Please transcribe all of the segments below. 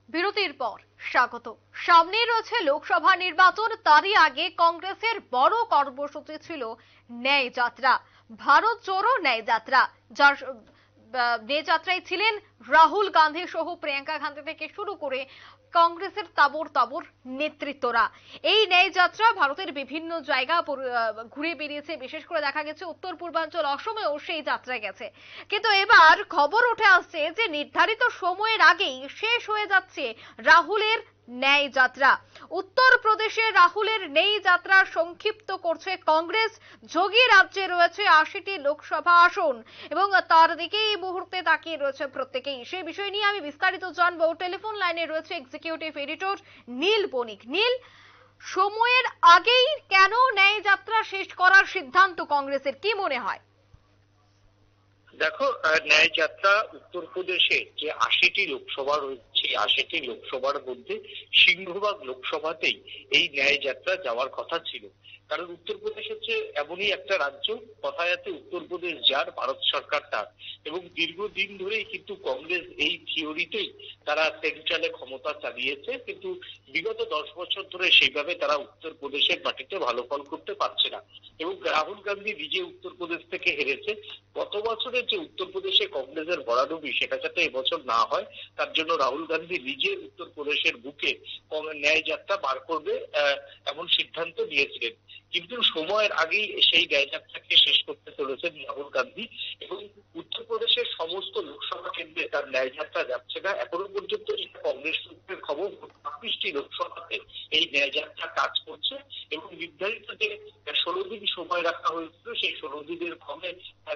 বিরতির পর স্বাগত। সামনে রয়েছে লোকসভা নির্বাচন, তারই আগে কংগ্রেসের বড় কর্মসূচি ছিল ন্যায় যাত্রা, ভারত জোড়ো ন্যায় যাত্রা। যার ন্যায় যাত্রায় ছিলেন রাহুল গান্ধী সহ প্রিয়াঙ্কা গান্ধী থেকে শুরু করে কংগ্রেসের তাবড় তাবড় নেতৃত্বরা। এই ন্যায় যাত্রা ভারতের বিভিন্ন জায়গা ঘুরে বেরিয়েছে, বিশেষ করে দেখা গেছে উত্তর পূর্বাঞ্চল অসমেও সেই যাত্রা গেছে। কিন্তু এবার খবর উঠে আসছে যে নির্ধারিত সময়ের আগেই শেষ হয়ে যাচ্ছে রাহুলের ন্যায় যাত্রা। উত্তরপ্রদেশে রাহুলের ন্যায় যাত্রা সংক্ষিপ্ত করছে কংগ্রেস। যোগী রাজ্যে রয়েছে ৮০টি লোকসভা আসন এবং তার দিকে এই মুহূর্তে তাকিয়ে রয়েছে প্রত্যেকেই। সেই বিষয় নিয়ে আমি বিস্তারিত জানবো। টেলিফোন লাইনে রয়েছে এক্সিকিউটিভ এডিটর নীল বণিক। নীল, সময়ের আগেই কেন ন্যায় যাত্রা শেষ করার সিদ্ধান্ত কংগ্রেসের, কি মনে হয়? দেখো, ন্যায় যাত্রা উত্তরপ্রদেশে যে ৮০টি লোকসভা রয়েছে, ৮০টি লোকসভার মধ্যে সিংহভাগ লোকসভাতেই এই ন্যায় যাত্রা যাওয়ার কথা ছিল। কারণ উত্তরপ্রদেশ হচ্ছে এমনই একটা রাজ্য, কথায় আছে উত্তরপ্রদেশ যার ভারত সরকার তার। এবং দীর্ঘদিন ধরেই কিন্তু কংগ্রেস এই থিওরিতেই তারা সেন্ট্রালে ক্ষমতা চালিয়েছে, কিন্তু বিগত ১০ বছর ধরে সেইভাবে তারা উত্তরপ্রদেশের মাটিতে ভালো ফল করতে পারছে না। এবং রাহুল গান্ধী নিজে উত্তরপ্রদেশ থেকে হেরেছে। গত বছরের যে উত্তরপ্রদেশে কংগ্রেসের ভরাডুবি, সেটা যাতে এবছর না হয় তার জন্য রাহুল গান্ধী নিজে উত্তরপ্রদেশের বুকে ন্যায় যাত্রা বার করবে এমন সিদ্ধান্ত নিয়েছিলেন। কিন্তু সময়ের আগেই সেই ন্যায় যাত্রাকে শেষ করতে চলেছেন রাহুল গান্ধী। এবং উত্তরপ্রদেশের সমস্ত লোকসভা কেন্দ্রে তার ন্যায় যাত্রা যাচ্ছে না। এখনো পর্যন্ত যেটা কংগ্রেস সূত্রের খবর, ২৬টি লোকসভাতে এই ন্যায় যাত্রা কাজ করছে। এবং নির্ধারিত যে ১৬ দিন সময় রাখা হয়েছিল, সেই ১৬ দিনের কমে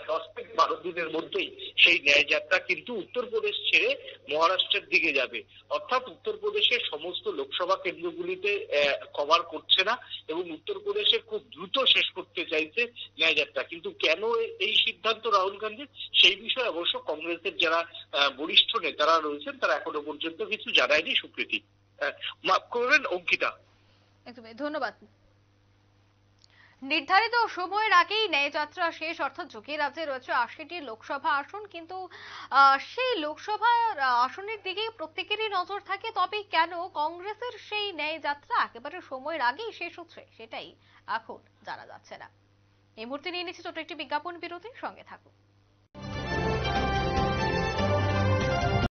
১০ থেকে ১২ দিনের মধ্যেই সেই ন্যায় যাত্রা কিন্তু উত্তরপ্রদেশ ছেড়ে মহারাষ্ট্রের দিকে যাবে। অর্থাৎ উত্তরপ্রদেশের সমস্ত লোকসভা কেন্দ্রগুলিতে কভার করছে না এবং উত্তরপ্রদেশে খুব দ্রুত শেষ করতে চাইছে ন্যায় যাত্রা। কিন্তু কেন এই সিদ্ধান্ত রাহুল গান্ধীর, সেই বিষয়ে অবশ্য কংগ্রেসের যারা বরিষ্ঠ নেতারা রয়েছেন তারা এখনো পর্যন্ত কিছু জানায়নি। সুপ্রীতি, মাফ করবেন অঙ্কিতা। একদমই ধন্যবাদ। নির্ধারিত সময়ের আগেই ন্যায় যাত্রা শেষ, অর্থাৎ যোগী রাজ্যে রয়েছে ৮০টি লোকসভা আসন, কিন্তু সেই লোকসভা আসনের দিকে প্রত্যেকেরই নজর থাকে। তবে কেন কংগ্রেসের সেই ন্যায় যাত্রা একেবারে সময়ের আগেই শেষ হচ্ছে, সেটাই এখন জানা যাচ্ছে না। এই মুহূর্তে নিয়ে নিচ্ছি ছোট একটি বিজ্ঞাপন বিরতি, সঙ্গে থাকুন।